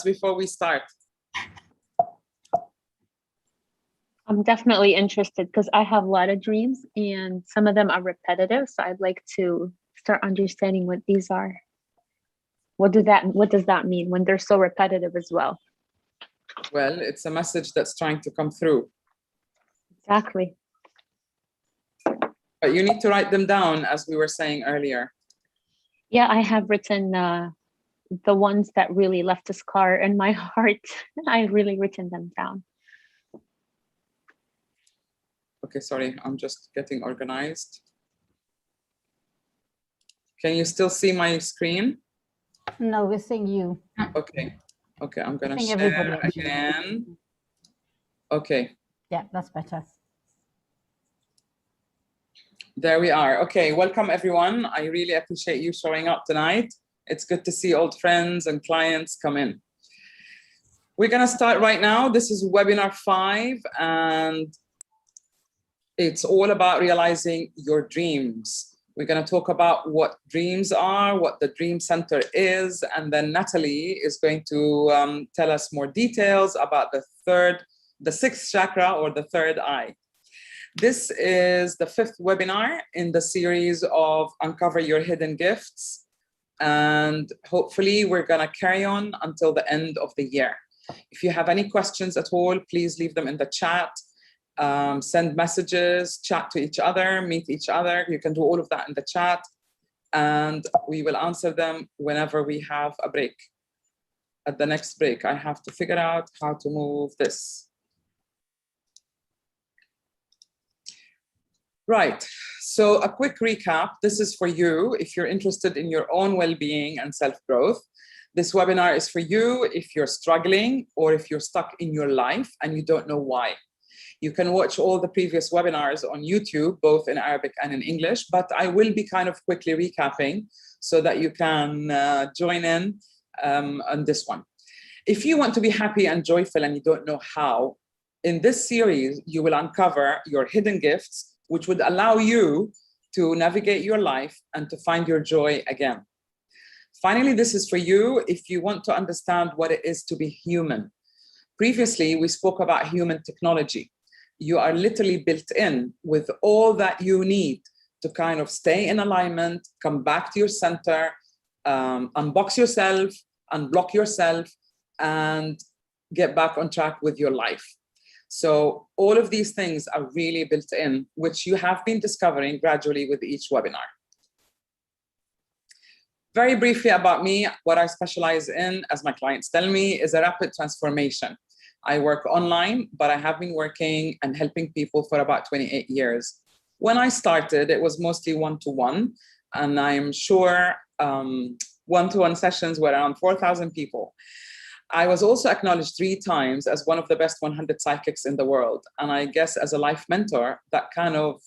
before we start? I'm definitely interested because I have a lot of dreams and some of them are repetitive. So I'd like to start understanding what these are. What does that mean when they're so repetitive as well? Well, it's a message that's trying to come through. Exactly. But you need to write them down, as we were saying earlier. Yeah, I have written the ones that really left a scar in my heart. I've really written them down. Okay, sorry, I'm just getting organized. Can you still see my screen? No, we're seeing you. Okay, I'm gonna share again. Okay. Yeah, that's better. There we are. Okay, welcome everyone. I really appreciate you showing up tonight. It's good to see old friends and clients come in. We're gonna start right now. This is webinar 5, and it's all about realizing your dreams. We're going to talk about what dreams are, what the Dream Center is, and then Nathalie is going to tell us more details about the sixth chakra, or the third eye. This is the 5th webinar in the series of Uncover Your Hidden Gifts, and hopefully we're going to carry on until the end of the year. If you have any questions at all, please leave them in the chat. Send messages, chat to each other, meet each other. You can do all of that in the chat, and we will answer them whenever we have a break. At the next break, I have to figure out how to move this. Right, so a quick recap. This is for you if you're interested in your own well-being and self-growth. This webinar is for you if you're struggling or if you're stuck in your life and you don't know why. You can watch all the previous webinars on YouTube, both in Arabic and in English, but I will be kind of quickly recapping so that you can join in on this one. If you want to be happy and joyful and you don't know how, in this series, you will uncover your hidden gifts, which would allow you to navigate your life and to find your joy again. Finally, this is for you if you want to understand what it is to be human. Previously, we spoke about human technology. You are literally built in with all that you need to kind of stay in alignment, come back to your center, unbox yourself, unblock yourself, and get back on track with your life. So all of these things are really built in, which you have been discovering gradually with each webinar. Very briefly about me, what I specialize in, as my clients tell me, is a rapid transformation. I work online, but I have been working and helping people for about 28 years. When I started, it was mostly one-to-one, and I'm sure one-to-one sessions were around 4,000 people. I was also acknowledged 3 times as one of the best 100 psychics in the world. And I guess as a life mentor, that kind of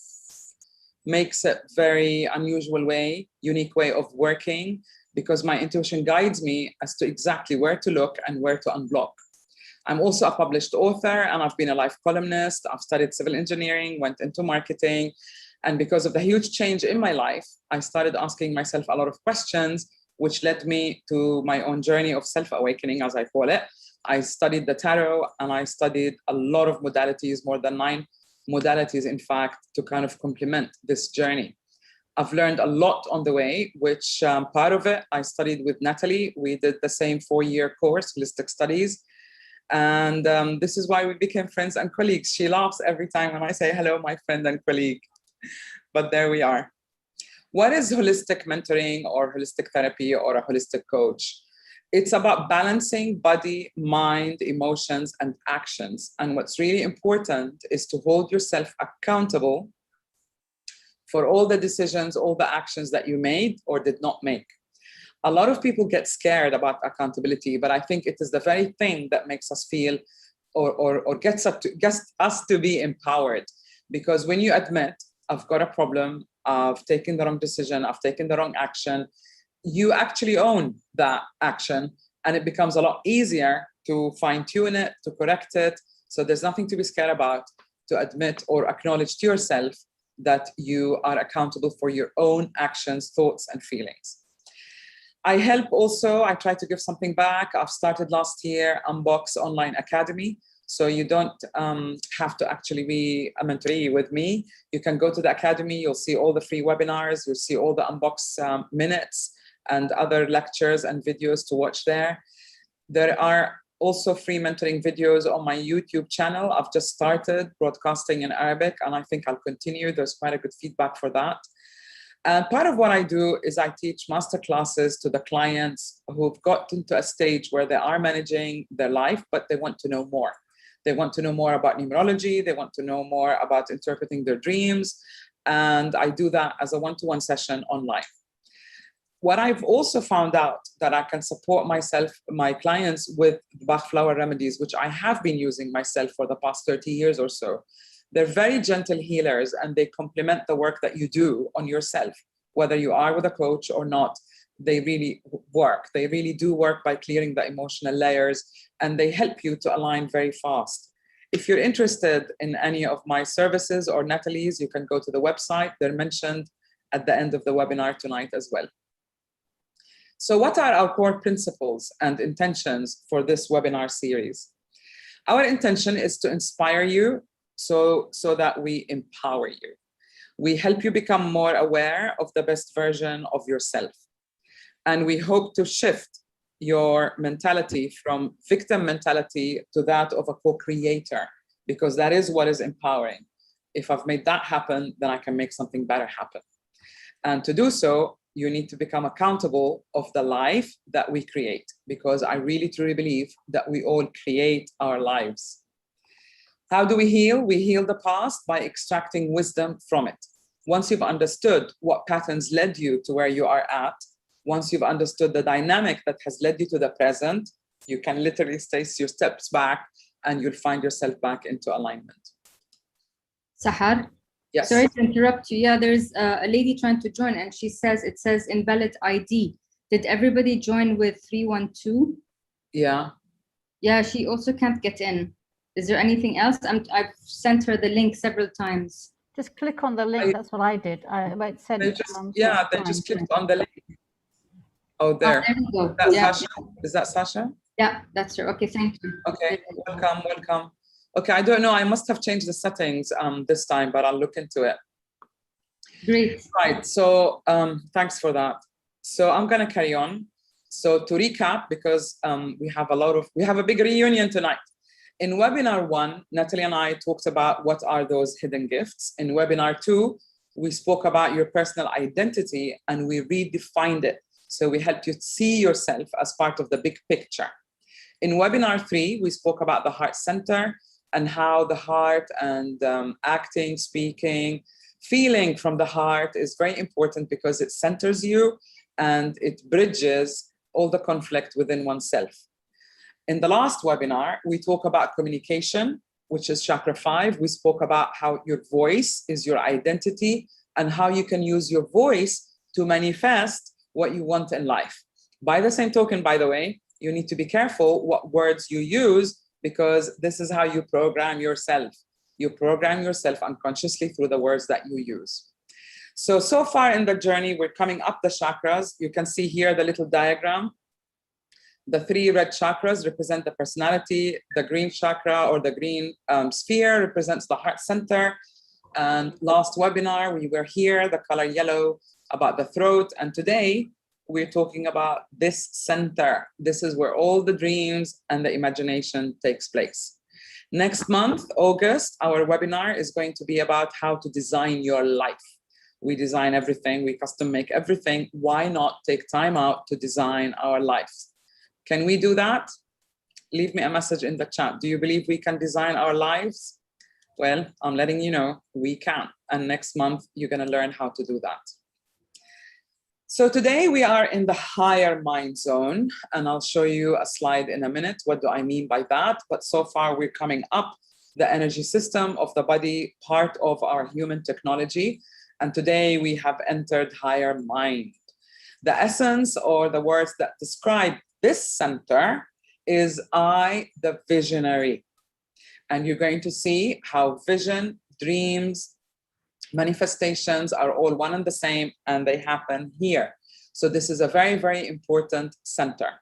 makes it very unusual way, unique way of working, because my intuition guides me as to exactly where to look and where to unblock. I'm also a published author, and I've been a life columnist. I've studied civil engineering, went into marketing. And because of the huge change in my life, I started asking myself a lot of questions, which led me to my own journey of self-awakening, as I call it. I studied the tarot, and I studied a lot of modalities, more than 9 modalities, in fact, to kind of complement this journey. I've learned a lot on the way, which part of it, I studied with Nathalie. We did the same 4-year course, Holistic Studies. And this is why we became friends and colleagues. She laughs every time when I say, hello, my friend and colleague. But there we are. What is holistic mentoring or holistic therapy or a holistic coach? It's about balancing body, mind, emotions, and actions. And what's really important is to hold yourself accountable for all the decisions, all the actions that you made or did not make. A lot of people get scared about accountability, but I think it is the very thing that makes us feel or gets us to be empowered. Because when you admit, I've got a problem, I've taken the wrong decision, I've taken the wrong action, you actually own that action, and it becomes a lot easier to fine-tune it, to correct it. So there's nothing to be scared about, to admit or acknowledge to yourself that you are accountable for your own actions, thoughts, and feelings. I help also, I try to give something back. I've started last year Unbox Online Academy. So you don't have to actually be a mentoree with me. You can go to the academy, you'll see all the free webinars, you'll see all the Unbox minutes and other lectures and videos to watch there. There are also free mentoring videos on my YouTube channel. I've just started broadcasting in Arabic, and I think I'll continue. There's quite a good feedback for that. And part of what I do is I teach masterclasses to the clients who've gotten to a stage where they are managing their life, but they want to know more. They want to know more about numerology. They want to know more about interpreting their dreams. And I do that as a one-to-one session online. What I've also found out that I can support my clients with Bach flower remedies, which I have been using myself for the past 30 years or so. They're very gentle healers, and they complement the work that you do on yourself, whether you are with a coach or not. They really work. They really do work by clearing the emotional layers, and they help you to align very fast. If you're interested in any of my services or Nathalie's, you can go to the website. They're mentioned at the end of the webinar tonight as well. So what are our core principles and intentions for this webinar series? Our intention is to inspire you so that we empower you. We help you become more aware of the best version of yourself. And we hope to shift your mentality from victim mentality to that of a co-creator, because that is what is empowering. If I've made that happen, then I can make something better happen. And to do so, you need to become accountable of the life that we create, because I really truly believe that we all create our lives. How do we heal? We heal the past by extracting wisdom from it. Once you've understood what patterns led you to where you are at, once you've understood the dynamic that has led you to the present, you can literally take your steps back and you'll find yourself back into alignment. Sahar? Yes. Sorry to interrupt you. Yeah, there's a lady trying to join, and it says invalid ID. Did everybody join with 312? Yeah. Yeah, she also can't get in. Is there anything else? I've sent her the link several times. Just click on the link. That's what I did. It said, they just clicked on the link. Oh, there. Oh, there you go. That's Yeah. Sasha? Is that Sasha? Yeah, that's her. Okay, thank you. Okay, welcome. Okay, I don't know. I must have changed the settings this time, but I'll look into it. Great. Right, so thanks for that. So I'm gonna carry on. So to recap, because we have a big reunion tonight. In webinar 1, Nathalie and I talked about what are those hidden gifts. In webinar 2, we spoke about your personal identity and we redefined it. So we helped you see yourself as part of the big picture. In webinar 3, we spoke about the heart center and how the heart and acting, speaking, feeling from the heart is very important because it centers you and it bridges all the conflict within oneself. In the last webinar, we talk about communication, which is chakra 5. We spoke about how your voice is your identity and how you can use your voice to manifest what you want in life. By the same token, by the way, you need to be careful what words you use, because this is how you program yourself. You program yourself unconsciously through the words that you use. So far in the journey, we're coming up the chakras. You can see here the little diagram. The 3 red chakras represent the personality. The green chakra or the green sphere represents the heart center. And last webinar, we were here, the color yellow, about the throat. And today, we're talking about this center. This is where all the dreams and the imagination takes place. Next month, August, our webinar is going to be about how to design your life. We design everything, we custom make everything. Why not take time out to design our lives? Can we do that? Leave me a message in the chat. Do you believe we can design our lives? Well, I'm letting you know we can. And next month, you're going to learn how to do that. So today we are in the higher mind zone, and I'll show you a slide in a minute. What do I mean by that? But so far we're coming up the energy system of the body, part of our human technology. And today we have entered higher mind. The essence or the words that describe this center is I, the visionary. And you're going to see how vision, dreams, manifestations are all one and the same, and they happen here. So this is a very, very important center.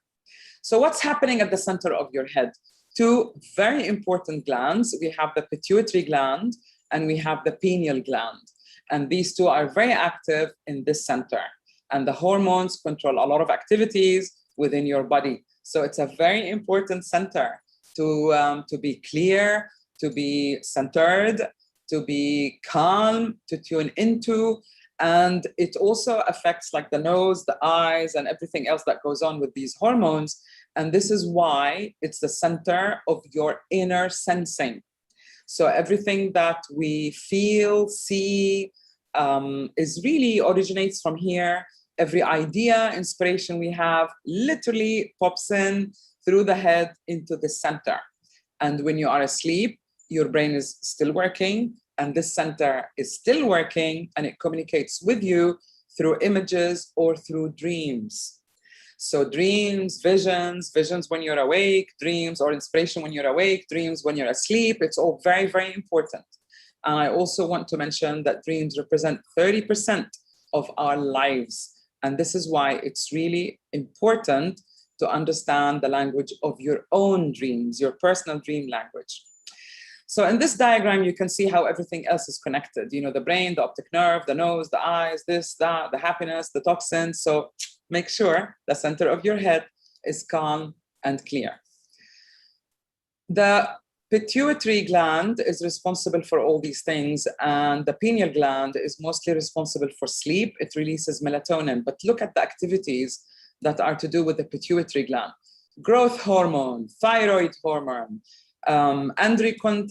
So what's happening at the center of your head? Two very important glands. We have the pituitary gland and we have the pineal gland. And these two are very active in this center. And the hormones control a lot of activities within your body. So it's a very important center to be clear, to be centered, to be calm, to tune into. And it also affects like the nose, the eyes, and everything else that goes on with these hormones. And this is why it's the center of your inner sensing. So everything that we feel, see, is really originates from here. Every idea, inspiration we have literally pops in through the head into the center. And when you are asleep, your brain is still working, and this center is still working, and it communicates with you through images or through dreams. So dreams, visions when you're awake, dreams or inspiration when you're awake, dreams when you're asleep, it's all very, very important. And I also want to mention that dreams represent 30% of our lives. And this is why it's really important to understand the language of your own dreams, your personal dream language. So in this diagram, you can see how everything else is connected. You know, the brain, the optic nerve, the nose, the eyes, this, that, the happiness, the toxins. So make sure the center of your head is calm and clear. The pituitary gland is responsible for all these things, and the pineal gland is mostly responsible for sleep. It releases melatonin. But look at the activities that are to do with the pituitary gland. Growth hormone, thyroid hormone, androgen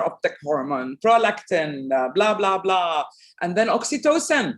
optic hormone, prolactin, blah, blah, blah, and then oxytocin.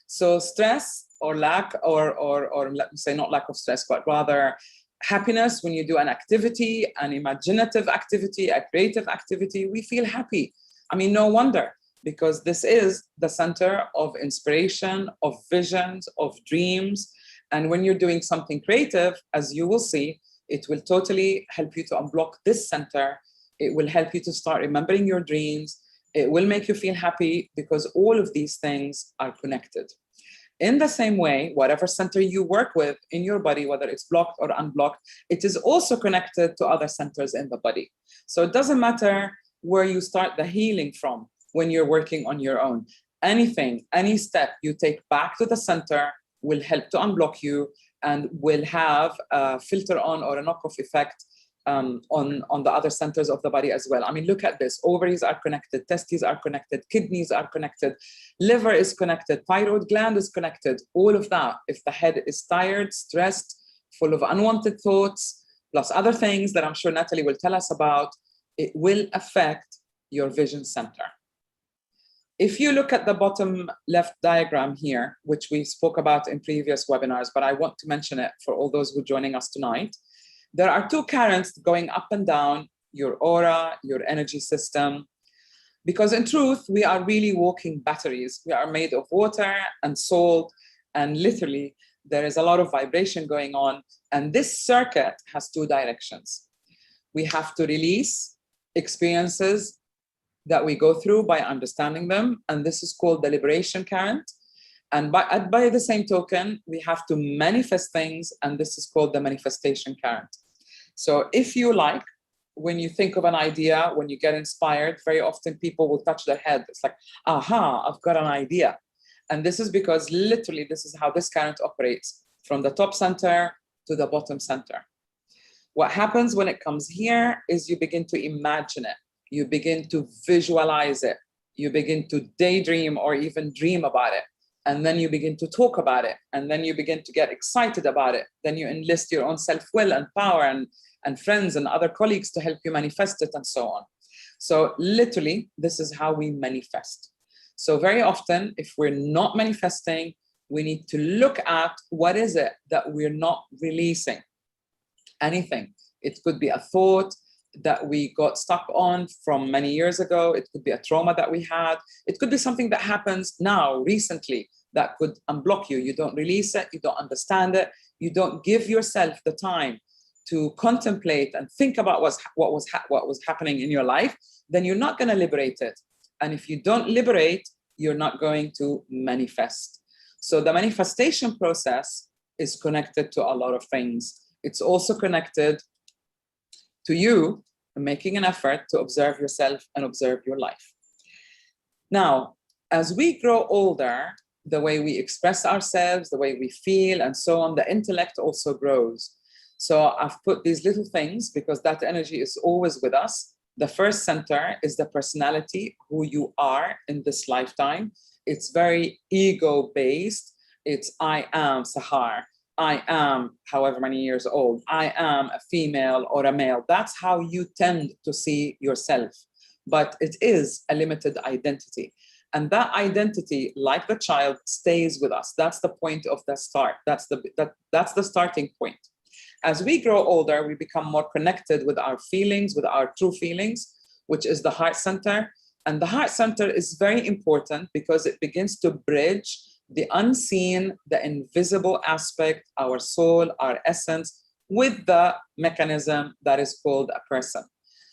So stress or lack, or let me say not lack of stress, but rather happiness when you do an activity, an imaginative activity, a creative activity, we feel happy. I mean, no wonder, because this is the center of inspiration, of visions, of dreams. And when you're doing something creative, as you will see, it will totally help you to unblock this center. It will help you to start remembering your dreams. It will make you feel happy, because all of these things are connected. In the same way, whatever center you work with in your body, whether it's blocked or unblocked, it is also connected to other centers in the body. So it doesn't matter where you start the healing from when you're working on your own. Anything, any step you take back to the center will help to unblock you and will have a filter on or a knockoff effect on the other centers of the body as well. I mean, look at this. Ovaries are connected, testes are connected, kidneys are connected, liver is connected, thyroid gland is connected, all of that. If the head is tired, stressed, full of unwanted thoughts, plus other things that I'm sure Nathalie will tell us about, it will affect your vision center. If you look at the bottom left diagram here, which we spoke about in previous webinars, but I want to mention it for all those who are joining us tonight, there are two currents going up and down your aura, your energy system, because in truth, we are really walking batteries. We are made of water and salt, and literally there is a lot of vibration going on. And this circuit has two directions. We have to release experiences that we go through by understanding them, and this is called the liberation current. And by the same token, we have to manifest things, and this is called the manifestation current. So if you like, when you think of an idea, when you get inspired, very often people will touch their head. It's like, aha, I've got an idea. And this is because literally this is how this current operates, from the top center to the bottom center. What happens when it comes here is you begin to imagine it. You begin to visualize it. You begin to daydream or even dream about it. And then you begin to talk about it. And then you begin to get excited about it. Then you enlist your own self-will and power and friends and other colleagues to help you manifest it and so on. So literally, this is how we manifest. So very often, if we're not manifesting, we need to look at what is it that we're not releasing. Anything. It could be a thought that we got stuck on from many years ago. It could be a trauma that we had. It could be something that happens now, recently, that could unblock you. You don't release it. You don't understand it. You don't give yourself the time to contemplate and think about what was happening in your life. Then you're not going to liberate it. And if you don't liberate, you're not going to manifest. So the manifestation process is connected to a lot of things. It's also connected to you making an effort to observe yourself and observe your life. Now, as we grow older, the way we express ourselves, the way we feel, and so on, the intellect also grows. So I've put these little things because that energy is always with us. The first center is the personality, who you are in this lifetime. It's very ego-based. It's I am Sahar. I am however many years old. I am a female or a male. That's how you tend to see yourself. But it is a limited identity. And that identity, like the child, stays with us. That's the point of the start. That's the starting point. As we grow older, we become more connected with our feelings, with our true feelings, which is the heart center. And the heart center is very important because it begins to bridge the unseen, the invisible aspect, our soul, our essence, with the mechanism that is called a person.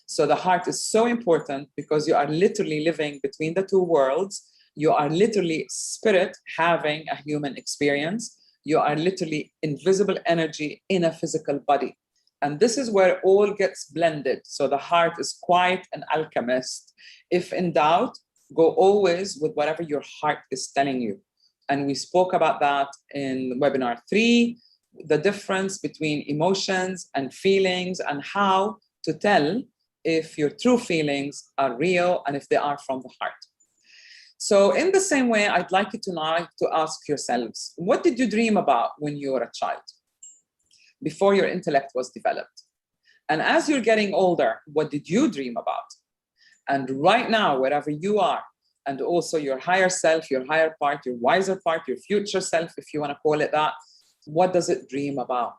So the heart is so important because you are literally living between the two worlds. You are literally spirit having a human experience. You are literally invisible energy in a physical body. And this is where it all gets blended. So the heart is quite an alchemist. If in doubt, go always with whatever your heart is telling you. And we spoke about that in webinar 3, the difference between emotions and feelings and how to tell if your true feelings are real and if they are from the heart. So in the same way, I'd like you tonight to ask yourselves, what did you dream about when you were a child, before your intellect was developed? And as you're getting older, what did you dream about? And right now, wherever you are, and also your higher self, your higher part, your wiser part, your future self, if you want to call it that, what does it dream about?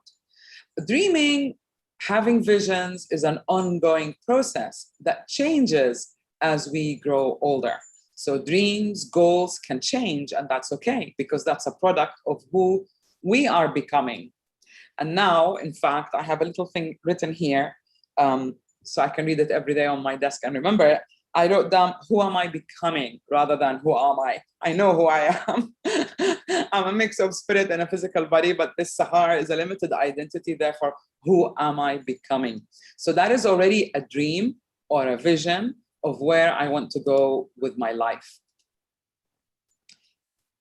Dreaming, having visions, is an ongoing process that changes as we grow older. So dreams, goals can change, and that's okay, because that's a product of who we are becoming. And now, in fact, I have a little thing written here, so I can read it every day on my desk and remember it. I wrote down, who am I becoming, rather than who am I? I know who I am. I'm a mix of spirit and a physical body, but this Sahar is a limited identity. Therefore, who am I becoming? So that is already a dream or a vision of where I want to go with my life.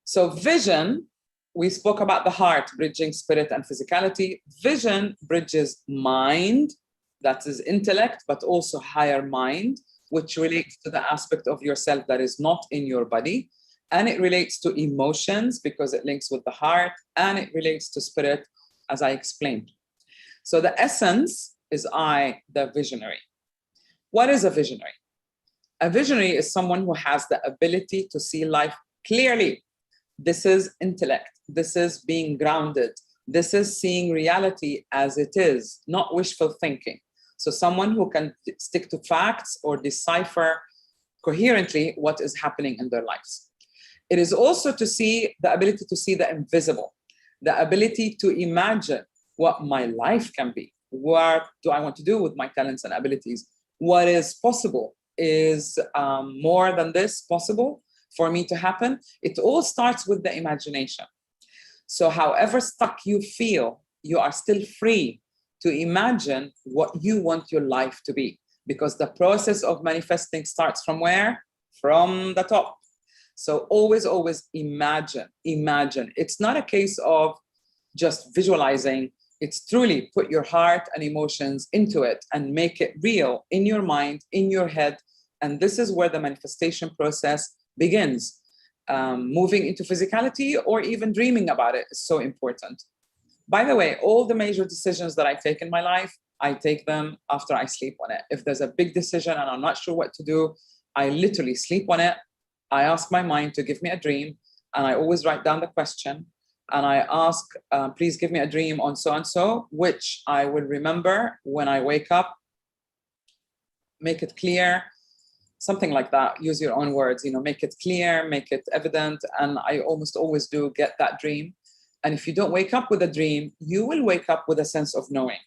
So vision, we spoke about the heart, bridging spirit and physicality. Vision bridges mind, that is intellect, but also higher mind, which relates to the aspect of yourself that is not in your body. And it relates to emotions because it links with the heart, and it relates to spirit, as I explained. So the essence is I, the visionary. What is a visionary? A visionary is someone who has the ability to see life clearly. This is intellect. This is being grounded. This is seeing reality as it is, not wishful thinking. So someone who can stick to facts or decipher coherently what is happening in their lives. It is also to see the ability to see the invisible, the ability to imagine what my life can be. What do I want to do with my talents and abilities? What is possible? Is more than this possible for me to happen? It all starts with the imagination. So however stuck you feel, you are still free to imagine what you want your life to be, because the process of manifesting starts from where? From the top. So always, always imagine. It's not a case of just visualizing. It's truly put your heart and emotions into it and make it real in your mind, in your head. And this is where the manifestation process begins. Moving into physicality or even dreaming about it is so important. By the way, all the major decisions that I take in my life, I take them after I sleep on it. If there's a big decision and I'm not sure what to do, I literally sleep on it. I ask my mind to give me a dream, and I always write down the question. And I ask, please give me a dream on so-and-so, which I will remember when I wake up. Make it clear, something like that. Use your own words, make it clear, make it evident. And I almost always do get that dream. And if you don't wake up with a dream, you will wake up with a sense of knowing.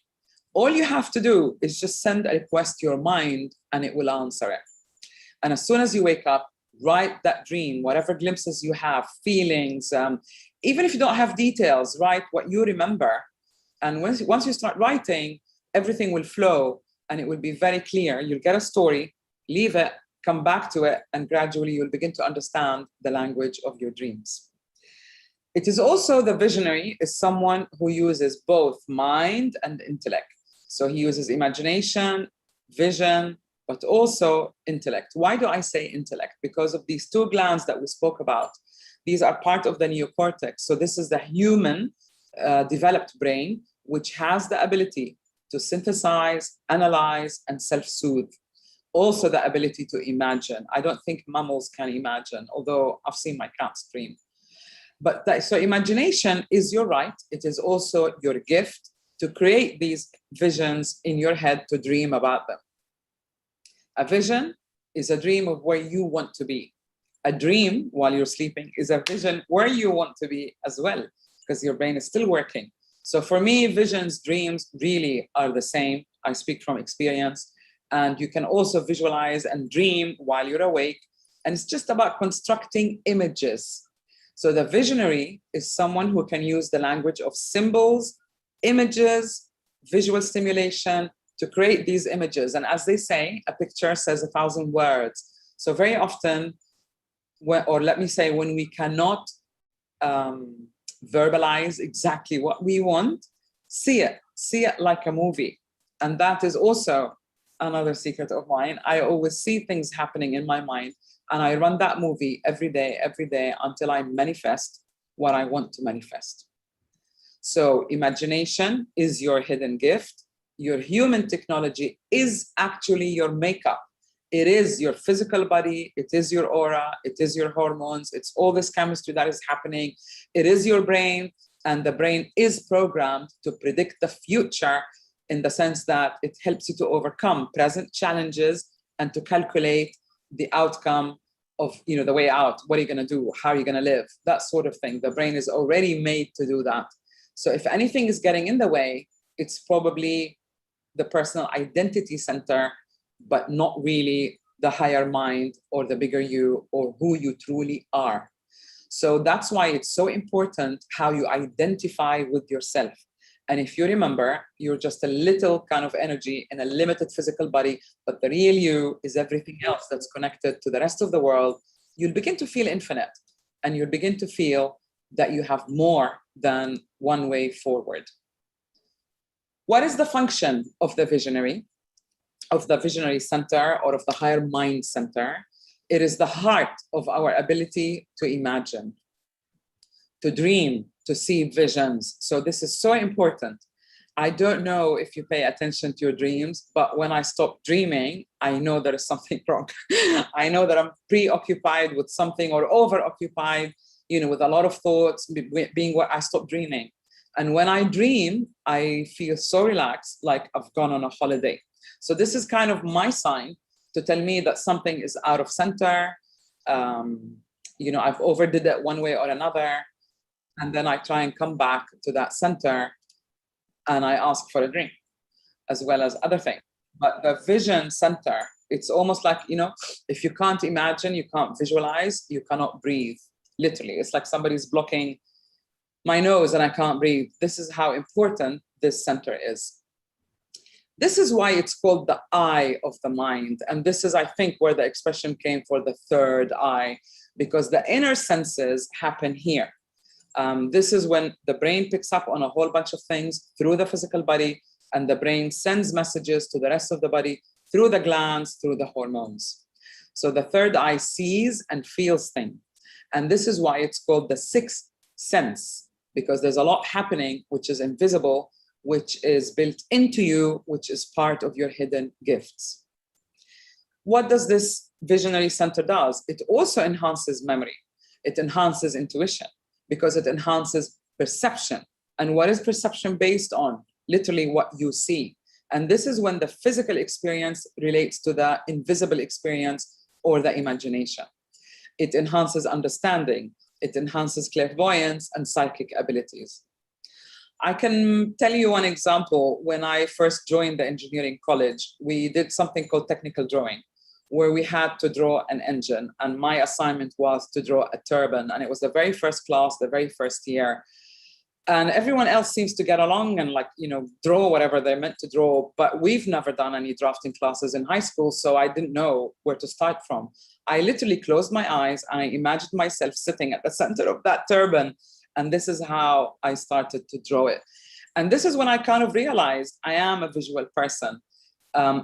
All you have to do is just send a request to your mind and it will answer it. And as soon as you wake up, write that dream, whatever glimpses you have, feelings, Even if you don't have details, write what you remember. And once you start writing, everything will flow and it will be very clear. You'll get a story, leave it, come back to it, and gradually you'll begin to understand the language of your dreams. It is also the visionary is someone who uses both mind and intellect. So he uses imagination, vision, but also intellect. Why do I say intellect? Because of these two glands that we spoke about. These are part of the neocortex. So this is the human developed brain, which has the ability to synthesize, analyze, and self-soothe. Also the ability to imagine. I don't think mammals can imagine, although I've seen my cats dream. But so imagination is your right. It is also your gift to create these visions in your head, to dream about them. A vision is a dream of where you want to be. A dream while you're sleeping is a vision where you want to be as well, because your brain is still working. So for me, visions, dreams really are the same. I speak from experience. And you can also visualize and dream while you're awake. And it's just about constructing images. So the visionary is someone who can use the language of symbols, images, visual stimulation to create these images. And as they say, a picture says 1,000 words. So very often, or let me say, when we cannot verbalize exactly what we want, see it like a movie. And that is also another secret of mine. I always see things happening in my mind, and I run that movie every day until I manifest what I want to manifest. So imagination is your hidden gift. Your human technology is actually your makeup. It is your physical body. It is your aura. It is your hormones. It's all this chemistry that is happening. It is your brain, and the brain is programmed to predict the future in the sense that it helps you to overcome present challenges and to calculate the outcome of, the way out. What are you going to do? How are you going to live? That sort of thing. The brain is already made to do that. So if anything is getting in the way, it's probably the personal identity center, but not really the higher mind or the bigger you or who you truly are. So that's why it's so important how you identify with yourself. And if you remember, you're just a little kind of energy in a limited physical body, but the real you is everything else that's connected to the rest of the world. You'll begin to feel infinite, and you'll begin to feel that you have more than one way forward. What is the function of the visionary center or of the higher mind center? It is the heart of our ability to imagine, to dream, to see visions. So this is so important. I don't know if you pay attention to your dreams, but when I stop dreaming, I know there is something wrong. I know that I'm preoccupied with something or overoccupied, with a lot of thoughts, being what I stop dreaming. And when I dream, I feel so relaxed, like I've gone on a holiday. So this is kind of my sign to tell me that something is out of center. I've overdid it one way or another. And then I try and come back to that center and I ask for a drink, as well as other things. But the vision center, it's almost like, if you can't imagine, you can't visualize, you cannot breathe. Literally, it's like somebody's blocking my nose and I can't breathe. This is how important this center is. This is why it's called the eye of the mind. And this is, I think, where the expression came for the third eye, because the inner senses happen here. This is when the brain picks up on a whole bunch of things through the physical body, and the brain sends messages to the rest of the body through the glands, through the hormones. So the third eye sees and feels things. And this is why it's called the sixth sense, because there's a lot happening which is invisible, which is built into you, which is part of your hidden gifts. What does this visionary center do? It also enhances memory. It enhances intuition, because it enhances perception. And what is perception based on? Literally what you see. And this is when the physical experience relates to the invisible experience or the imagination. It enhances understanding. It enhances clairvoyance and psychic abilities. I can tell you one example. When I first joined the engineering college, we did something called technical drawing, where we had to draw an engine, and my assignment was to draw a turbine. And it was the very first class, the very first year. And everyone else seems to get along and draw whatever they're meant to draw. But we've never done any drafting classes in high school, so I didn't know where to start from. I literally closed my eyes and I imagined myself sitting at the center of that turbine. And this is how I started to draw it. And this is when I kind of realized I am a visual person.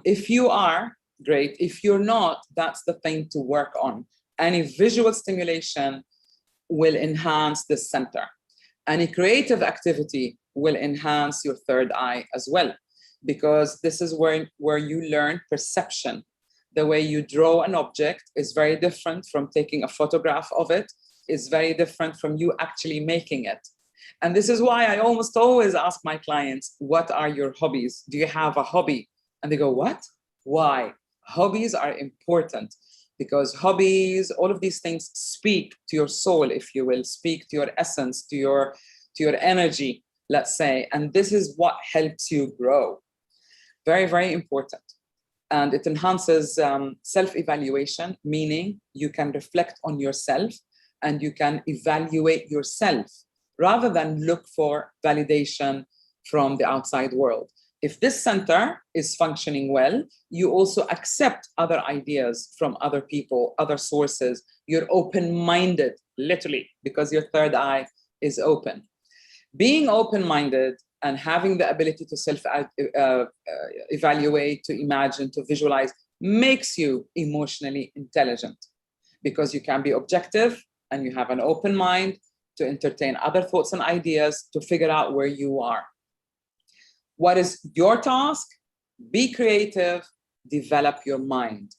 If you are, great. If you're not, that's the thing to work on. Any visual stimulation will enhance the center. Any creative activity will enhance your third eye as well, because this is where you learn perception. The way you draw an object is very different from taking a photograph of it, is very different from you actually making it. And this is why I almost always ask my clients, what are your hobbies? Do you have a hobby? And they go, what? Why? Hobbies are important because hobbies, all of these things speak to your soul, if you will, speak to your essence, to your energy, let's say. And this is what helps you grow. Very, very important. And it enhances self-evaluation, meaning you can reflect on yourself and you can evaluate yourself rather than look for validation from the outside world. If this center is functioning well, you also accept other ideas from other people, other sources. You're open-minded, literally, because your third eye is open. Being open-minded and having the ability to self-evaluate, to imagine, to visualize, makes you emotionally intelligent because you can be objective and you have an open mind to entertain other thoughts and ideas to figure out where you are. What is your task? Be creative, develop your mind.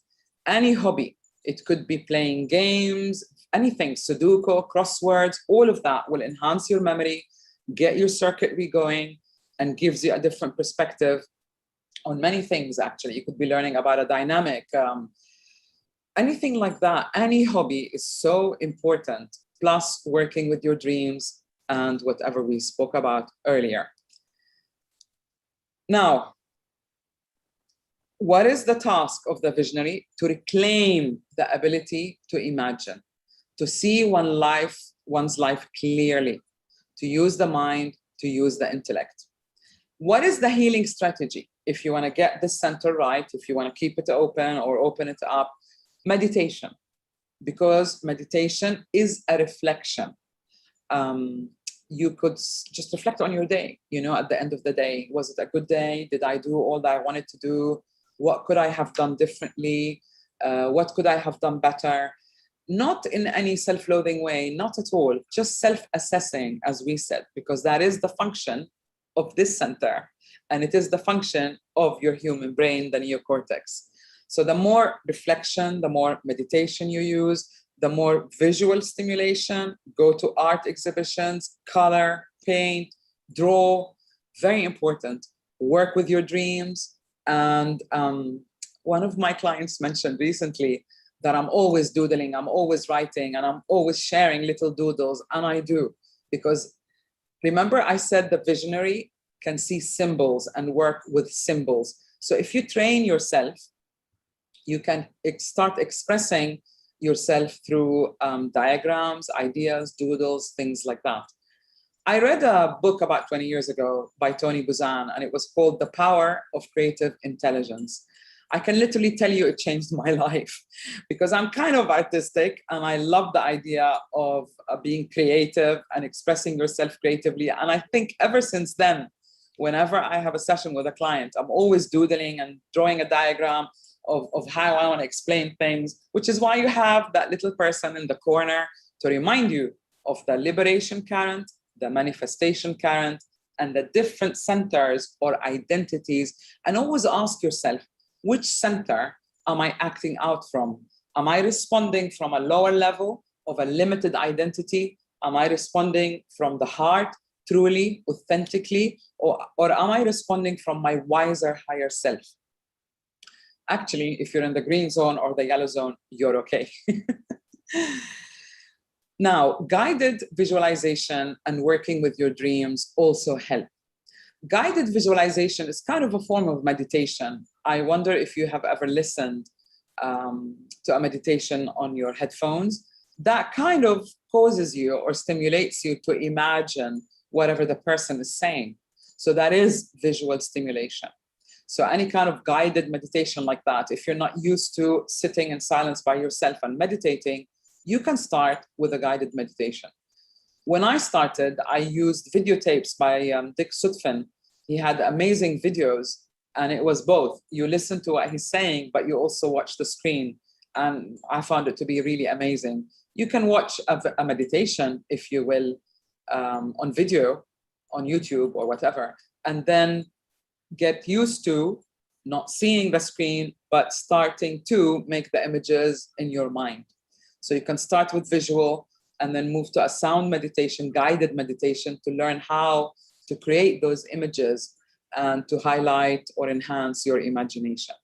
Any hobby, it could be playing games, anything, Sudoku, crosswords, all of that will enhance your memory, get your circuitry going, and gives you a different perspective on many things, actually. You could be learning about a dynamic, anything like that. Any hobby is so important, plus working with your dreams and whatever we spoke about earlier. Now, what is the task of the visionary? To reclaim the ability to imagine, to see one's life clearly, to use the mind, to use the intellect. What is the healing strategy? If you want to get this center right, if you want to keep it open or open it up, meditation, because meditation is a reflection. You could just reflect on your day, at the end of the day. Was it a good day? Did I do all that I wanted to do? What could I have done differently? What could I have done better? Not in any self-loathing way, not at all, just self-assessing, as we said, because that is the function of this center, and it is the function of your human brain, the neocortex. So the more reflection, the more meditation you use, the more visual stimulation, go to art exhibitions, color, paint, draw, very important. Work with your dreams. And one of my clients mentioned recently that I'm always doodling, I'm always writing, and I'm always sharing little doodles, and I do. Because remember I said the visionary can see symbols and work with symbols. So if you train yourself, you can start expressing yourself through diagrams, ideas, doodles, things like that. I read a book about 20 years ago by Tony Buzan, and it was called The Power of Creative Intelligence. I can literally tell you it changed my life because I'm kind of artistic and I love the idea of being creative and expressing yourself creatively. And I think ever since then, whenever I have a session with a client, I'm always doodling and drawing a diagram of how I want to explain things, which is why you have that little person in the corner to remind you of the liberation current, the manifestation current, and the different centers or identities. And always ask yourself, which center am I acting out from? Am I responding from a lower level of a limited identity? Am I responding from the heart, truly, authentically? Or am I responding from my wiser, higher self? Actually, if you're in the green zone or the yellow zone, you're okay. Now, guided visualization and working with your dreams also help. Guided visualization is kind of a form of meditation. I wonder if you have ever listened to a meditation on your headphones, that kind of causes you or stimulates you to imagine whatever the person is saying. So that is visual stimulation. So any kind of guided meditation like that, if you're not used to sitting in silence by yourself and meditating, you can start with a guided meditation. When I started, I used videotapes by Dick Sutphin. He had amazing videos, and it was both. You listen to what he's saying, but you also watch the screen. And I found it to be really amazing. You can watch a meditation, if you will, on video, on YouTube or whatever, and then get used to not seeing the screen, but starting to make the images in your mind. So you can start with visual and then move to a sound meditation, guided meditation, to learn how to create those images and to highlight or enhance your imagination.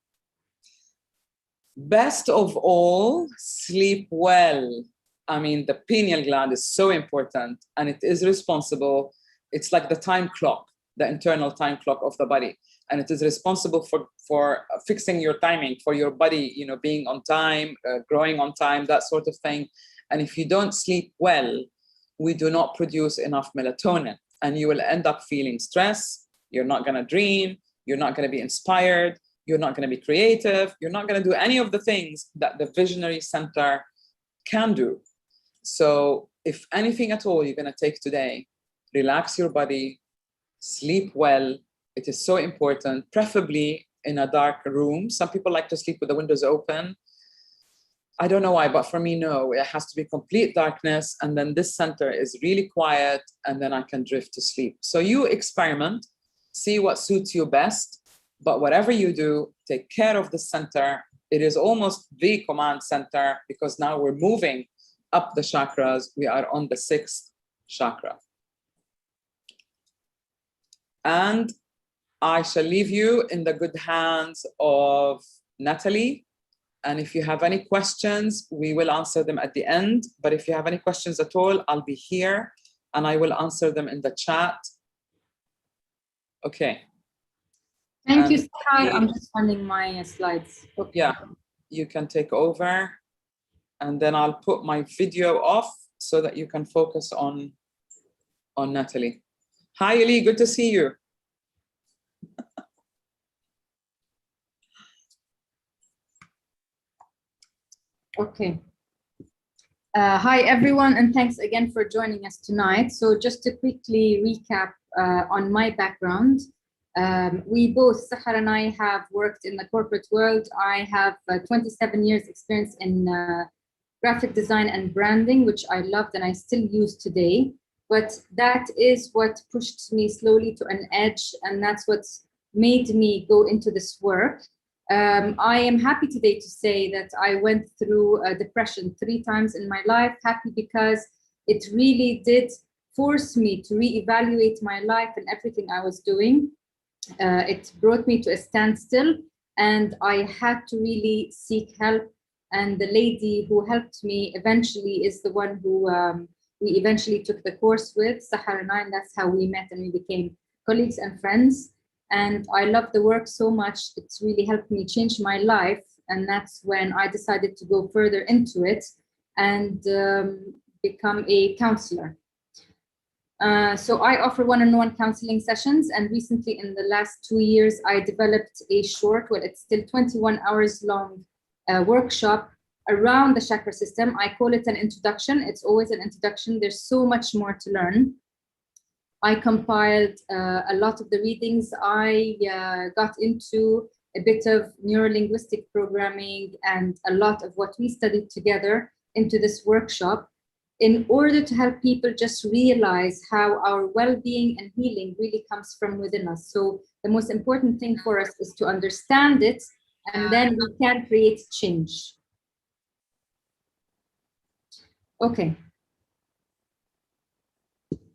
Best of all, sleep well. I mean, the pineal gland is so important, and it is responsible. It's like the time clock, the internal time clock of the body. And it is responsible for fixing your timing, for your body, you know, being on time, growing on time, that sort of thing. And if you don't sleep well, we do not produce enough melatonin, and you will end up feeling stress. You're not going to dream. You're not going to be inspired. You're not going to be creative. You're not going to do any of the things that the visionary center can do. So if anything at all you're going to take today, relax your body, sleep well. It is so important, preferably in a dark room. Some people like to sleep with the windows open. I don't know why, but for me, no, it has to be complete darkness. And then this center is really quiet, and then I can drift to sleep. So you experiment, see what suits you best. But whatever you do, take care of the center. It is almost the command center, because now we're moving up the chakras. We are on the 6th chakra. And I shall leave you in the good hands of Nathalie. And if you have any questions, we will answer them at the end. But if you have any questions at all, I'll be here and I will answer them in the chat. Okay. Thank you, Sahar. I'm just finding my slides. Okay. Yeah, you can take over. And then I'll put my video off so that you can focus on Nathalie. Hi, Ali, good to see you. Okay. Hi, everyone, and thanks again for joining us tonight. So just to quickly recap on my background, we both, Sahar and I, have worked in the corporate world. I have 27 years experience in graphic design and branding, which I loved and I still use today. But that is what pushed me slowly to an edge, and that's what's made me go into this work. I am happy today to say that I went through a depression 3 times in my life. Happy because it really did force me to reevaluate my life and everything I was doing. It brought me to a standstill, and I had to really seek help. And the lady who helped me eventually is the one who we eventually took the course with, Sahar and I, and that's how we met and we became colleagues and friends. And I love the work so much. It's really helped me change my life. And that's when I decided to go further into it and become a counselor. So I offer one-on-one counseling sessions. And recently in the last 2 years, I developed a short, well, it's still 21 hours long workshop around the chakra system. I call it an introduction. It's always an introduction. There's so much more to learn. I compiled a lot of the readings. I got into a bit of neurolinguistic programming and a lot of what we studied together into this workshop in order to help people just realize how our well-being and healing really comes from within us. So the most important thing for us is to understand it, and then we can create change. Okay.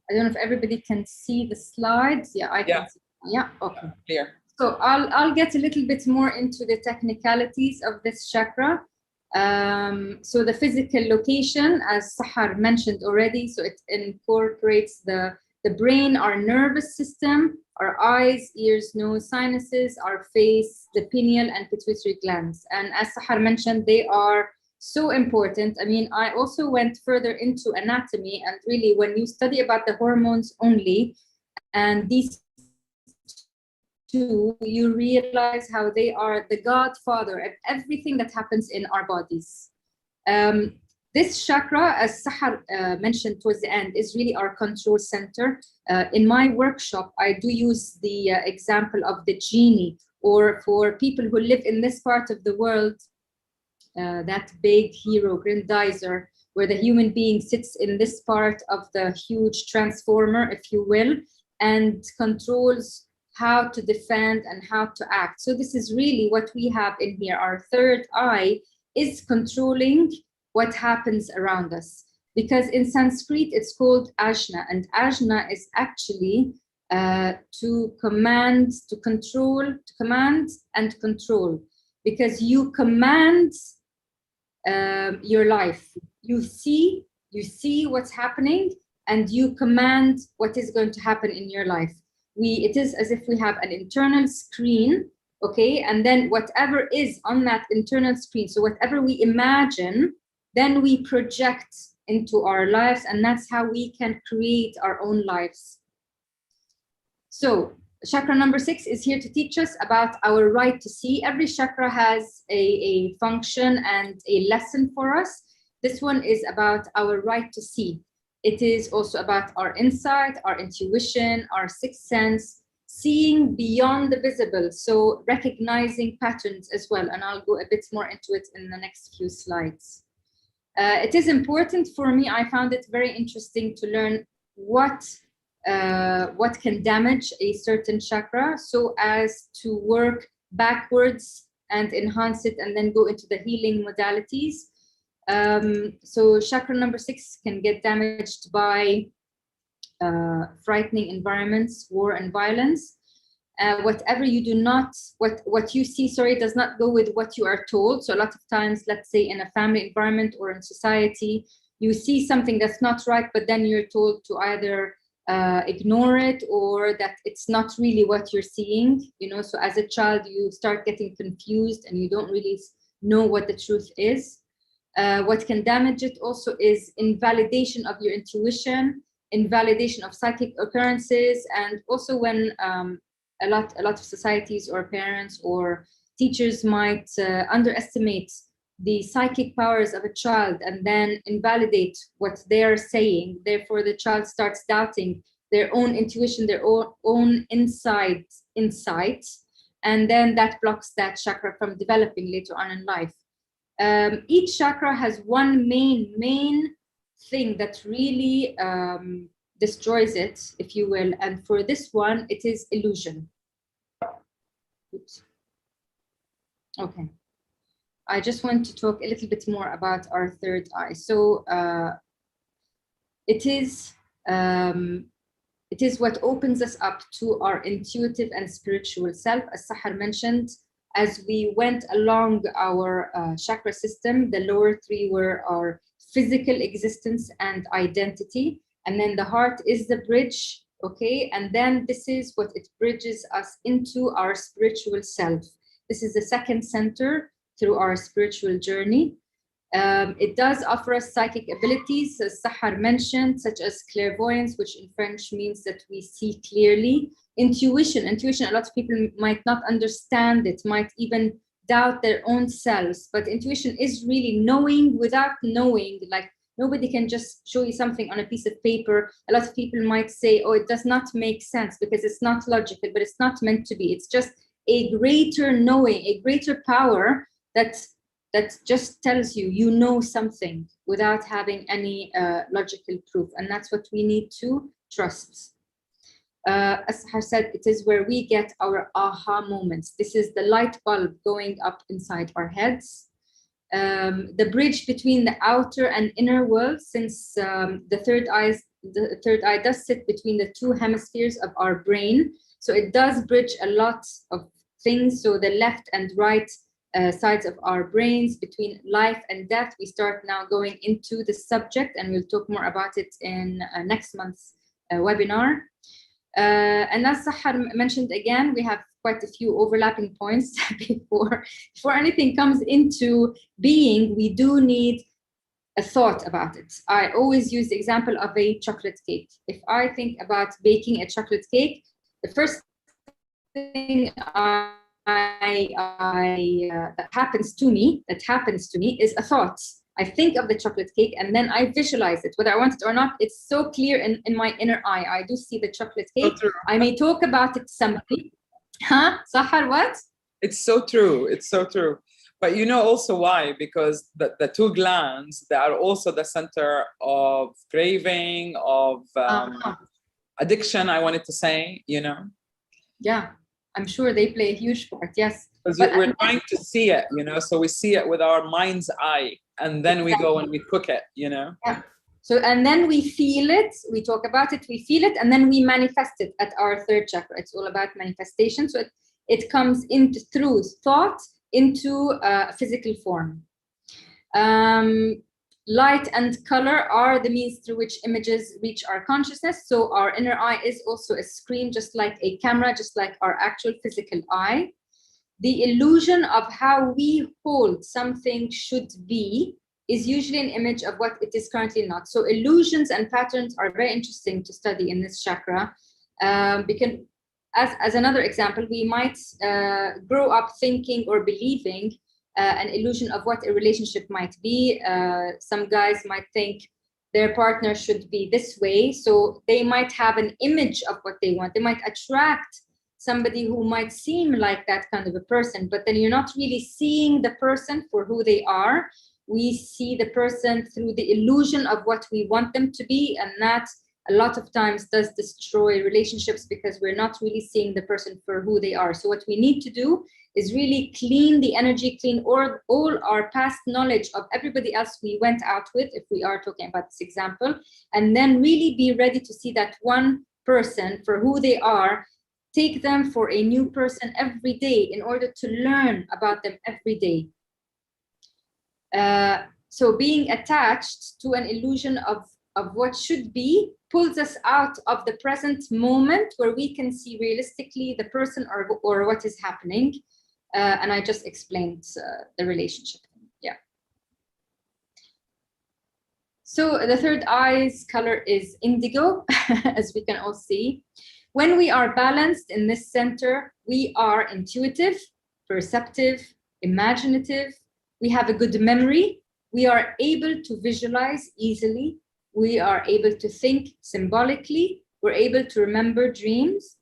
I don't know if everybody can see the slides. Yeah, I can see. Yeah, okay. Clear. So I'll get a little bit more into the technicalities of this chakra. So the physical location, as Sahar mentioned already, so it incorporates the brain, our nervous system, our eyes, ears, nose, sinuses, our face, the pineal and pituitary glands. And as Sahar mentioned, they are so important. I mean, I also went further into anatomy, and really when you study about the hormones only, and these two, you realize how they are the godfather of everything that happens in our bodies. This chakra, as Sahar mentioned towards the end, is really our control center. In my workshop, I do use the example of the genie, or for people who live in this part of the world, that big hero, grandizer, where the human being sits in this part of the huge transformer, if you will, and controls how to defend and how to act. So this is really what we have in here. Our third eye is controlling what happens around us. Because in Sanskrit, it's called ajna, and ajna is actually to command, to control, to command and control. Because you command your life. You see what's happening, and you command what is going to happen in your life. It is as if we have an internal screen, okay, and then whatever is on that internal screen, so whatever we imagine, then we project into our lives, and that's how we can create our own lives. So chakra number 6 is here to teach us about our right to see. Every chakra has a function and a lesson for us. This one is about our right to see. It is also about our insight, our intuition, our sixth sense, seeing beyond the visible, so recognizing patterns as well. And I'll go a bit more into it in the next few slides. It is important for me. I found it very interesting to learn what can damage a certain chakra, so as to work backwards and enhance it, and then go into the healing modalities. So chakra number 6 can get damaged by frightening environments, war and violence. Whatever you do not, what you see, sorry, does not go with what you are told. So a lot of times, let's say in a family environment or in society, you see something that's not right, but then you're told to either ignore it, or that it's not really what you're seeing, you know. So as a child, you start getting confused and you don't really know what the truth is. What can damage it also is invalidation of your intuition, invalidation of psychic occurrences, and also when a lot of societies or parents or teachers might underestimate the psychic powers of a child and then invalidate what they're saying. Therefore, the child starts doubting their own intuition, their own insight, and then that blocks that chakra from developing later on in life. Each chakra has one main thing that really destroys it, if you will, and for this one, it is illusion. Oops. Okay. I just want to talk a little bit more about our third eye. So it is what opens us up to our intuitive and spiritual self. As Sahar mentioned, as we went along our chakra system, the lower 3 were our physical existence and identity. And then the heart is the bridge, okay? And then this is what it bridges us into our spiritual self. This is the second center through our spiritual journey. It does offer us psychic abilities, as Sahar mentioned, such as clairvoyance, which in French means that we see clearly. Intuition, a lot of people might not understand it, might even doubt their own selves, but intuition is really knowing without knowing. Like, nobody can just show you something on a piece of paper. A lot of people might say, oh, it does not make sense because it's not logical, but it's not meant to be. It's just a greater knowing, a greater power that just tells you, you know something without having any logical proof. And that's what we need to trust. As Sahar said, it is where we get our aha moments. This is the light bulb going up inside our heads. The bridge between the outer and inner world, since the third eye does sit between the 2 hemispheres of our brain. So it does bridge a lot of things. So the left and right sides of our brains, between life and death. We start now going into the subject, and we'll talk more about it in next month's webinar. And as Sahar mentioned again, we have quite a few overlapping points. Before anything comes into being, we do need a thought about it. I always use the example of a chocolate cake. If I think about baking a chocolate cake, the first thing that happens to me is a thought. I think of the chocolate cake and then I visualize it, whether I want it or not. It's so clear in my inner eye. I do see the chocolate cake. So I may talk about it to somebody. Huh? Sahar, what? it's so true. It's so true. But you know also why? Because the two glands, they are also the center of craving, of addiction, I wanted to say, you know? Yeah, I'm sure they play a huge part, yes. Because But we're trying to see it, you know? So we see it with our mind's eye, and then we go and we cook it, you know? Yeah. So, and then we feel it, we talk about it, we feel it, and then we manifest it at our third chakra. It's all about manifestation. So it comes into through thought into physical form. Light and color are the means through which images reach our consciousness. So our inner eye is also a screen, just like a camera, just like our actual physical eye. The illusion of how we hold something should be is usually an image of what it is currently not. So illusions and patterns are very interesting to study in this chakra. Because as another example, we might grow up thinking or believing an illusion of what a relationship might be. Some guys might think their partner should be this way. So they might have an image of what they want. They might attract somebody who might seem like that kind of a person, but then you're not really seeing the person for who they are. We see the person through the illusion of what we want them to be, and that a lot of times does destroy relationships because we're not really seeing the person for who they are. So what we need to do is really clean the energy, clean all our past knowledge of everybody else we went out with, if we are talking about this example, and then really be ready to see that one person for who they are. Take them for a new person every day in order to learn about them every day. So being attached to an illusion of what should be pulls us out of the present moment where we can see realistically the person or what is happening. And I just explained the relationship. Yeah. So the third eye's color is indigo, as we can all see. When we are balanced in this center, we are intuitive, perceptive, imaginative. We have a good memory. We are able to visualize easily. We are able to think symbolically. We're able to remember dreams.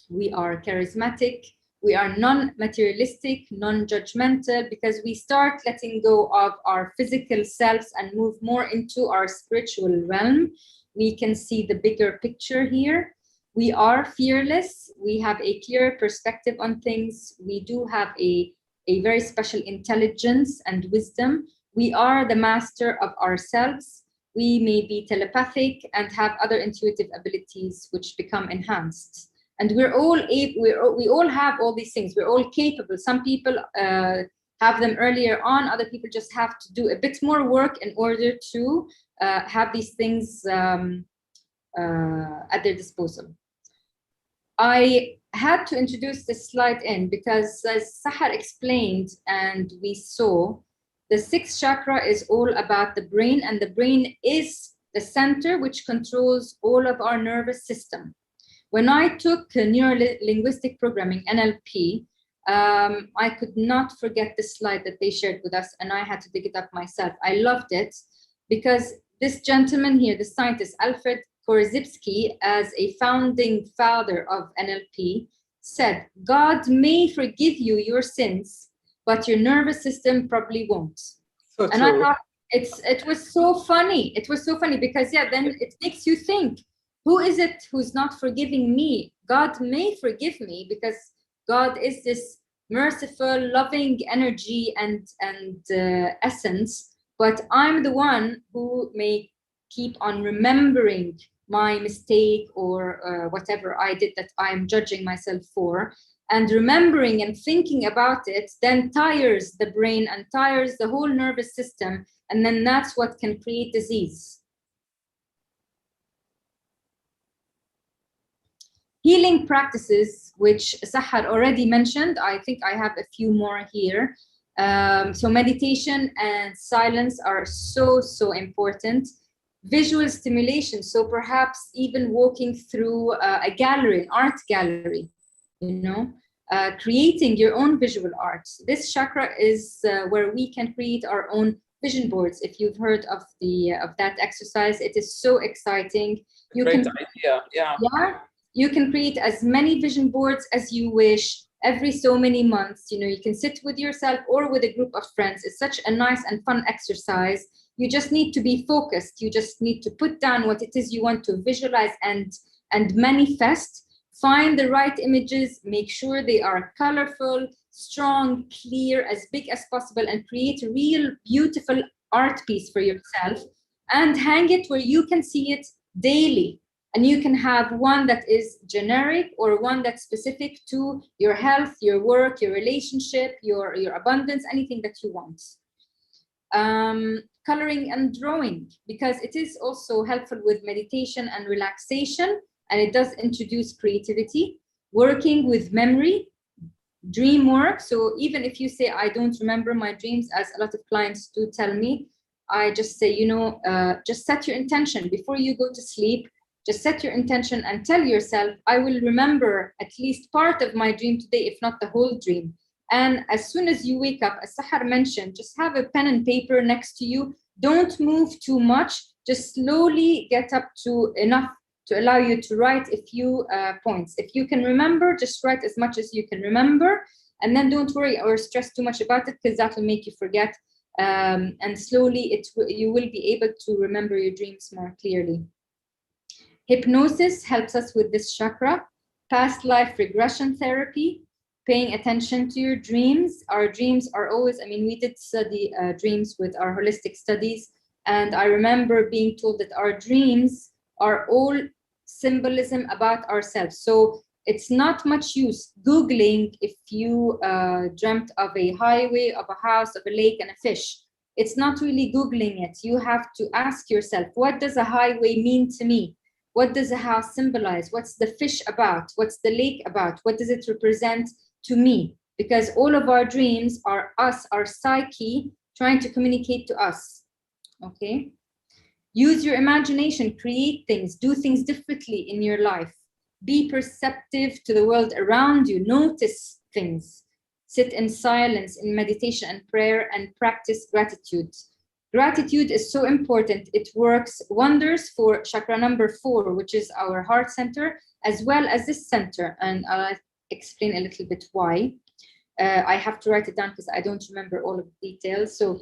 We are charismatic. We are non-materialistic, non-judgmental, because we start letting go of our physical selves and move more into our spiritual realm. We can see the bigger picture here. We are fearless. We have a clear perspective on things. We do have a very special intelligence and wisdom. We are the master of ourselves. We may be telepathic and have other intuitive abilities which become enhanced. And we all have all these things. We're all capable. Some people have them earlier on. Other people just have to do a bit more work in order to have these things at their disposal. I had to introduce this slide in because, as Sahar explained and we saw, the sixth chakra is all about the brain, and the brain is the center which controls all of our nervous system. When I took neuro-linguistic programming, NLP, I could not forget the slide that they shared with us, and I had to dig it up myself. I loved it because this gentleman here, the scientist, Alfred Korzybski, as a founding father of NLP, said, God may forgive you your sins, but your nervous system probably won't. So and true. I thought it was so funny. It was so funny because, yeah, then it makes you think, who is it who's not forgiving me? God may forgive me because God is this merciful, loving energy and essence, but I'm the one who may keep on remembering my mistake or whatever I did that I'm judging myself for, and remembering and thinking about it then tires the brain and tires the whole nervous system, and then that's what can create disease. Healing practices, which Sahar already mentioned. I think I have a few more here. So meditation and silence are so important. Visual stimulation, so perhaps even walking through a gallery, an art gallery, creating your own visual art. This chakra is where we can create our own vision boards. If you've heard of that exercise, it is so exciting. Great idea. Yeah. You can create as many vision boards as you wish. Every so many months, you can sit with yourself or with a group of friends. It's such a nice and fun exercise. You just need to be focused. You just need to put down what it is you want to visualize and manifest. Find the right images, make sure they are colorful, strong, clear, as big as possible, and create a real beautiful art piece for yourself and hang it where you can see it daily. And you can have one that is generic or one that's specific to your health, your work, your relationship, your abundance, anything that you want. Coloring and drawing, because it is also helpful with meditation and relaxation, and it does introduce creativity. Working with memory, dream work. So even if you say, I don't remember my dreams, as a lot of clients do tell me, I just say, just set your intention before you go to sleep. Just set your intention and tell yourself, I will remember at least part of my dream today, if not the whole dream. And as soon as you wake up, as Sahar mentioned, just have a pen and paper next to you. Don't move too much. Just slowly get up to enough to allow you to write a few points. If you can remember, just write as much as you can remember. And then don't worry or stress too much about it, because that will make you forget. And slowly you will be able to remember your dreams more clearly. Hypnosis helps us with this chakra. Past life regression therapy, paying attention to your dreams. Our dreams are always, we did study dreams with our holistic studies. And I remember being told that our dreams are all symbolism about ourselves. So it's not much use Googling if you dreamt of a highway, of a house, of a lake and a fish. It's not really Googling it. You have to ask yourself, what does a highway mean to me? What does a house symbolize? What's the fish about? What's the lake about? What does it represent to me? Because all of our dreams are us, our psyche, trying to communicate to us, okay? Use your imagination, create things, do things differently in your life. Be perceptive to the world around you, notice things. Sit in silence, in meditation and prayer, and practice gratitude. Gratitude is so important. It works wonders for chakra number 4, which is our heart center, as well as this center. And I'll explain a little bit why. I have to write it down because I don't remember all of the details. So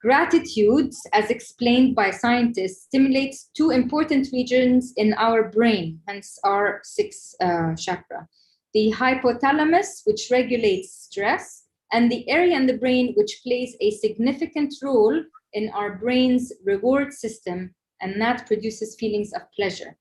gratitude, as explained by scientists, stimulates 2 important regions in our brain, hence our 6th chakra. The hypothalamus, which regulates stress, and the area in the brain which plays a significant role in our brain's reward system, and that produces feelings of pleasure.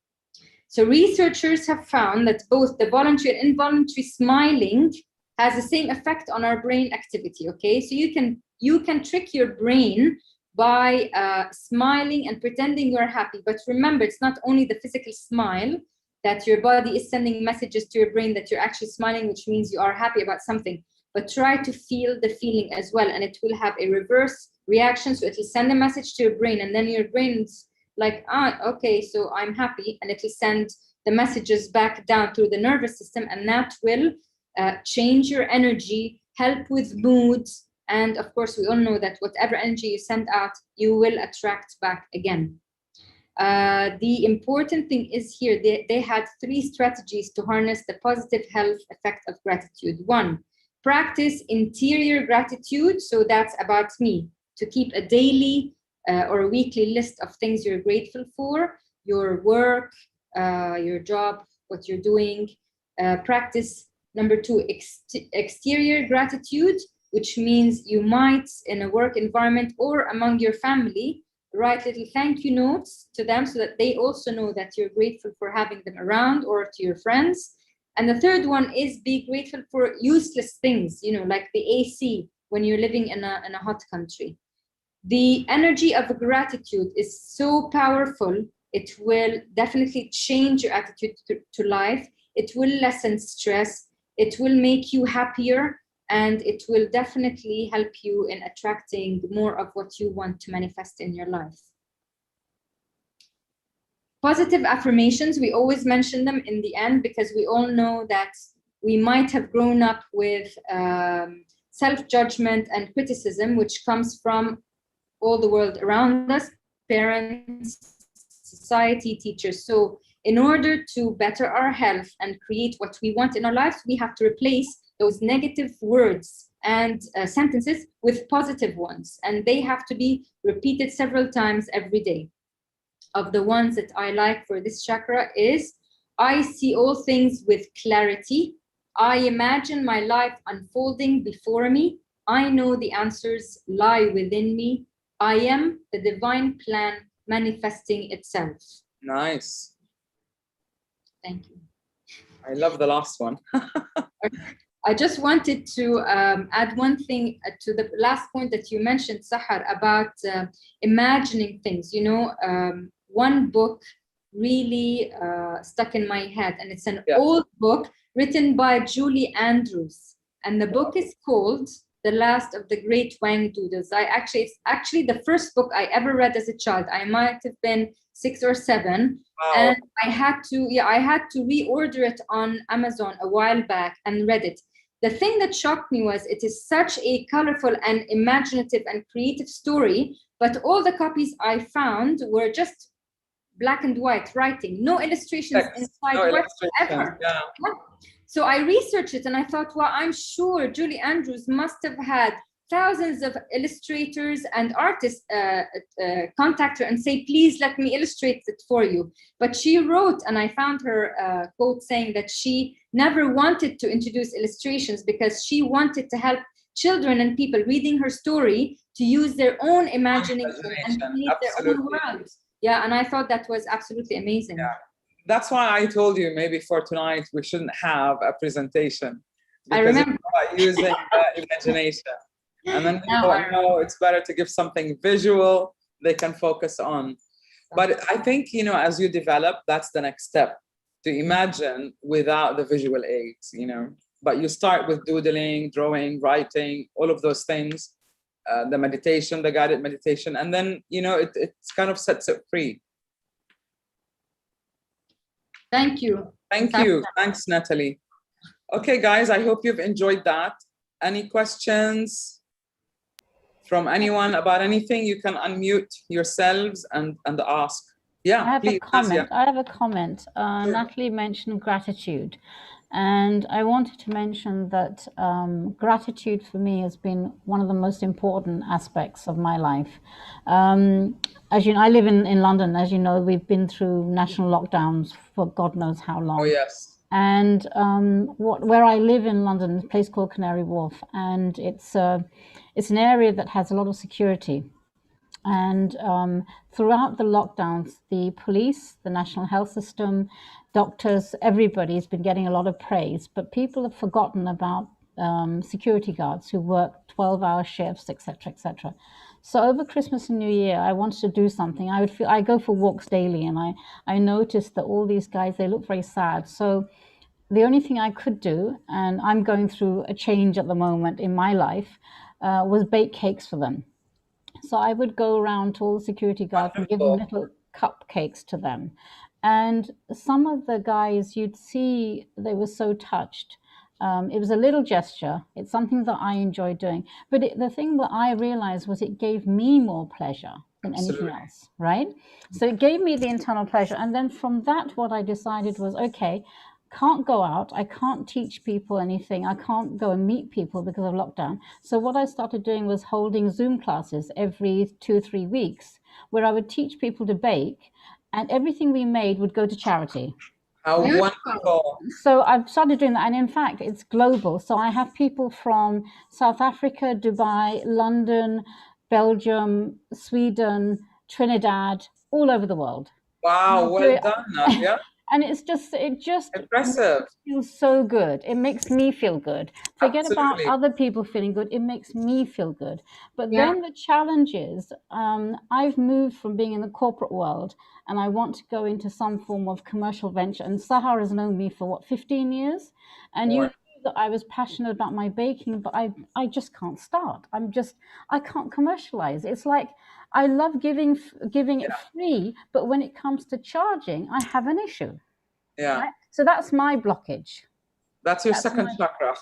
So researchers have found that both the voluntary and involuntary smiling has the same effect on our brain activity, okay? So you can trick your brain by smiling and pretending you're happy, but remember, it's not only the physical smile that your body is sending messages to your brain that you're actually smiling, which means you are happy about something, but try to feel the feeling as well, and it will have a reverse reaction. So it will send a message to your brain, and then your brain's like, okay, so I'm happy, and it will send the messages back down through the nervous system, and that will change your energy, help with moods, and of course we all know that whatever energy you send out, you will attract back again. The important thing is here, they had 3 strategies to harness the positive health effect of gratitude. 1, practice interior gratitude. So that's about me, to keep a daily or a weekly list of things you're grateful for, your work, your job, what you're doing. Practice number 2, exterior gratitude, which means you might, in a work environment or among your family, write little thank you notes to them so that they also know that you're grateful for having them around, or to your friends. And the 3rd one is be grateful for useless things, like the AC when you're living in a hot country. The energy of gratitude is so powerful. It will definitely change your attitude to life. it will lessen stress, it will make you happier, and it will definitely help you in attracting more of what you want to manifest in your life. Positive affirmations, we always mention them in the end because we all know that we might have grown up with self-judgment and criticism, which comes from all the world around us, parents, society, teachers. So in order to better our health and create what we want in our lives, we have to replace those negative words and sentences with positive ones. And they have to be repeated several times every day. Of the ones that I like for this chakra is, I see all things with clarity. I imagine my life unfolding before me. I know the answers lie within me. I am the divine plan manifesting itself. Nice. Thank you. I love the last one. I just wanted to add one thing to the last point that you mentioned, Sahar, about imagining things. You know, one book really stuck in my head, and it's an old book written by Julie Andrews, and the book is called The Last of the Great Wang Doodles. It's actually the first book I ever read as a child. I might have been 6 or 7. Wow. And I had to reorder it on Amazon a while back and read it. The thing that shocked me was it is such a colorful and imaginative and creative story, but all the copies I found were just black and white writing, no illustrations inside whatsoever. Yeah. So I researched it and I thought, well, I'm sure Julie Andrews must have had thousands of illustrators and artists contact her and say, please let me illustrate it for you. But she wrote, and I found her quote saying that she never wanted to introduce illustrations because she wanted to help children and people reading her story to use their own imagination and create their own world. Yeah, and I thought that was absolutely amazing. Yeah. That's why I told you maybe for tonight we shouldn't have a presentation. I remember using imagination. And then people know it's better to give something visual they can focus on. But I think, you know, as you develop, that's the next step, to imagine without the visual aids, you know. But you start with doodling, drawing, writing, all of those things, the meditation, the guided meditation, and then, you know, it kind of sets it free. Thank you. Thank you. Thanks, Nathalie. Okay, guys, I hope you've enjoyed that. Any questions from anyone about anything? You can unmute yourselves and ask. Yeah, I have please. a comment. I have a comment. Nathalie mentioned gratitude. And I wanted to mention that gratitude for me has been one of the most important aspects of my life. As you know, I live in London. As you know, we've been through national lockdowns for God knows how long. Oh, yes. And where I live in London, a place called Canary Wharf, and it's an area that has a lot of security. And throughout the lockdowns, the police, the National Health System, doctors, everybody's been getting a lot of praise, but people have forgotten about security guards who work 12-hour shifts, etc., etc. So over Christmas and New Year, I wanted to do something. I go for walks daily, and I noticed that all these guys, they look very sad. So the only thing I could do, and I'm going through a change at the moment in my life, was bake cakes for them. So I would go around to all the security guards and give them little cupcakes to them. And some of the guys, you'd see they were so touched. It was a little gesture. It's something that I enjoy doing. But the thing that I realized was it gave me more pleasure than anything else, right? So it gave me the internal pleasure. And then from that, what I decided was, okay, can't go out. I can't teach people anything. I can't go and meet people because of lockdown. So what I started doing was holding Zoom classes every 2 or 3 weeks where I would teach people to bake, and everything we made would go to charity. How wonderful. So I've started doing that. And in fact, it's global. So I have people from South Africa, Dubai, London, Belgium, Sweden, Trinidad, all over the world. Wow, well done, Nadia. And it just Impressive. feels so good. It makes me feel good. Forget Absolutely. about other people feeling good. It makes me feel good. But Yeah. then the challenge is, I've moved from being in the corporate world, and I want to go into some form of commercial venture. And Sahar has known me for what, 15 years? And you More. knew that I was passionate about my baking, but I just can't start. I can't commercialize. It's like, I love giving it free, but when it comes to charging, I have an issue. Yeah. Right? So that's my blockage. That's your second chakra.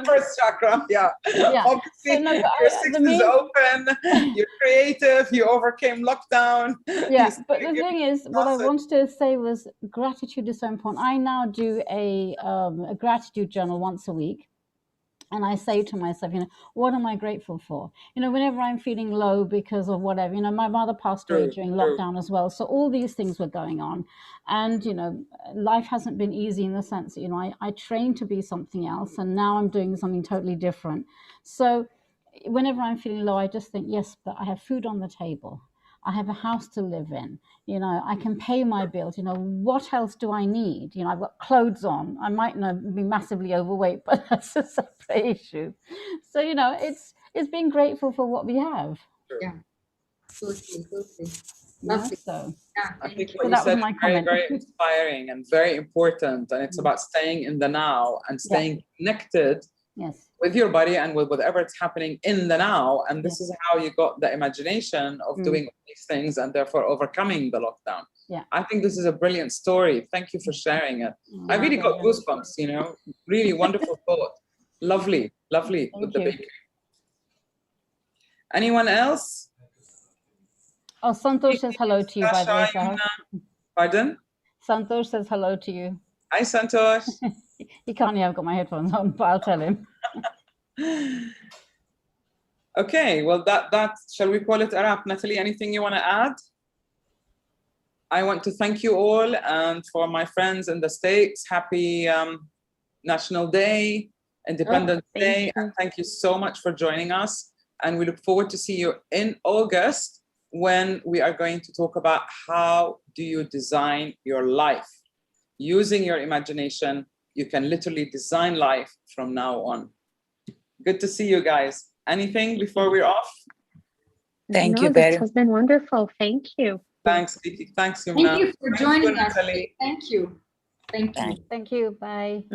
First chakra, yeah. Yeah. Obviously, So no, but your sixth is open. You're creative. You overcame lockdown. Yeah, but the thing is, what I wanted to say was gratitude is so important. I now do a gratitude journal once a week. And I say to myself, what am I grateful for? Whenever I'm feeling low because of whatever, my mother passed away during lockdown as well. So all these things were going on. And, life hasn't been easy in the sense that, I trained to be something else, and now I'm doing something totally different. So whenever I'm feeling low, I just think, yes, but I have food on the table. I have a house to live in. I can pay my bills. What else do I need? I've got clothes on. I might not be massively overweight, but that's a separate issue. So, it's being grateful for what we have. Yeah, totally. Lovely. So I think what you said is very, very inspiring and very important. And it's about staying in the now and staying connected with your body and with whatever's happening in the now. And this is how you got the imagination of doing these things and therefore overcoming the lockdown. Yeah. I think this is a brilliant story. Thank you for sharing it. I really got goosebumps, really wonderful thought. Lovely with the bakery. Anyone else? Oh, Santosh says hello to you, by the way, Sahar. Pardon? Santosh says hello to you. Hi, Santosh. He can't hear, I've got my headphones on, but I'll tell him. Okay, well, that shall we call it a wrap? Nathalie, anything you want to add? I want to thank you all, and for my friends in the States, happy National Day, Independence Day, and thank you so much for joining us. And we look forward to see you in August, when we are going to talk about how do you design your life. Using your imagination, you can literally design life from now on. Good to see you guys. Anything before we're off? Thank you, This has been wonderful. Thank you. Thanks, Vicky. Thanks, Yumna. Thank you for joining us. Thank you. Thank you. Thank you. Bye.